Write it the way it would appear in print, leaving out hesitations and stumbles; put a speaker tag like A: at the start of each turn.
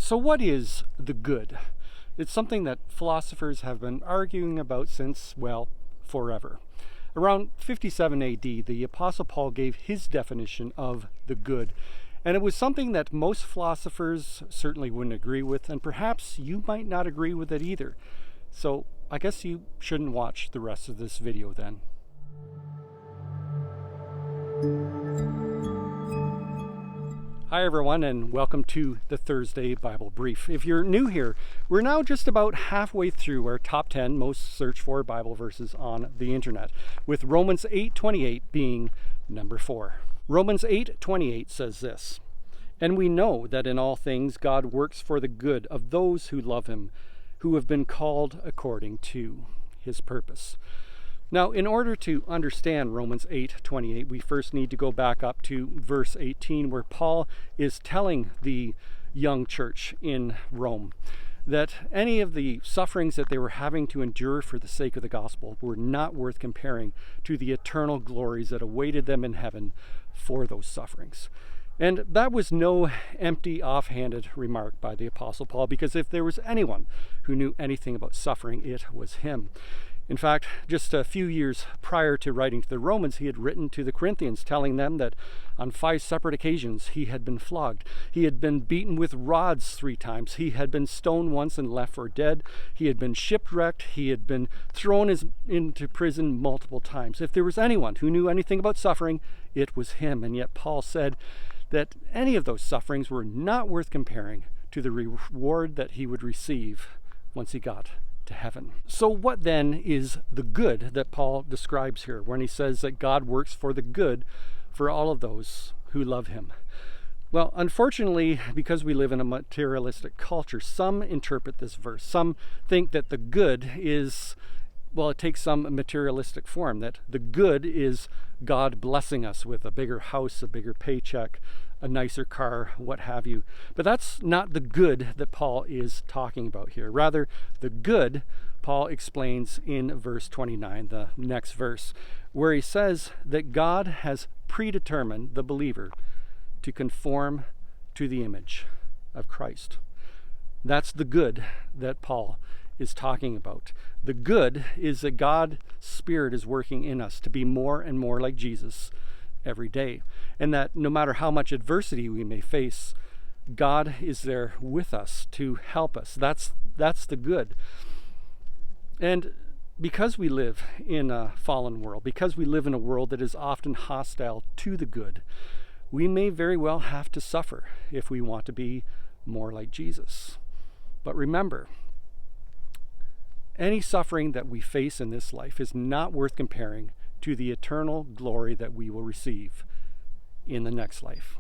A: So what is the good? It's something that philosophers have been arguing about since, well, forever. Around 57 AD, the Apostle Paul gave his definition of the good. And it was something that most philosophers certainly wouldn't agree with, and perhaps you might not agree with it either. So I guess you shouldn't watch the rest of this video then. Hi everyone, and welcome to the Thursday Bible Brief. If you're new here, we're now just about halfway through our top 10 most searched for Bible verses on the internet, with Romans 8:28 being number 4. Romans 8:28 says this, "And we know that in all things God works for the good of those who love him, who have been called according to his purpose." Now, in order to understand Romans 8:28, we first need to go back up to verse 18, where Paul is telling the young church in Rome that any of the sufferings that they were having to endure for the sake of the gospel were not worth comparing to the eternal glories that awaited them in heaven for those sufferings. And that was no empty, offhanded remark by the Apostle Paul, because if there was anyone who knew anything about suffering, it was him. In fact, just a few years prior to writing to the Romans, he had written to the Corinthians telling them that on 5 separate occasions he had been flogged. He had been beaten with rods 3 times. He had been stoned once and left for dead. He had been shipwrecked. He had been thrown into prison multiple times. If there was anyone who knew anything about suffering, it was him. And yet Paul said that any of those sufferings were not worth comparing to the reward that he would receive once he got to heaven. So what then is the good that Paul describes here when he says that God works for the good for all of those who love him? Well, unfortunately, because we live in a materialistic culture, some interpret this verse. Some think that the good is, well, it takes some materialistic form, that the good is God blessing us with a bigger house, a bigger paycheck, a nicer car, what have you. But that's not the good that Paul is talking about here. Rather, the good Paul explains in verse 29, the next verse, where he says that God has predetermined the believer to conform to the image of Christ. That's the good that Paul is talking about. The good is that God's Spirit is working in us to be more and more like Jesus every day. And that no matter how much adversity we may face, God is there with us to help us. That's the good. And because we live in a fallen world, because we live in a world that is often hostile to the good, we may very well have to suffer if we want to be more like Jesus. But remember, any suffering that we face in this life is not worth comparing to the eternal glory that we will receive in the next life.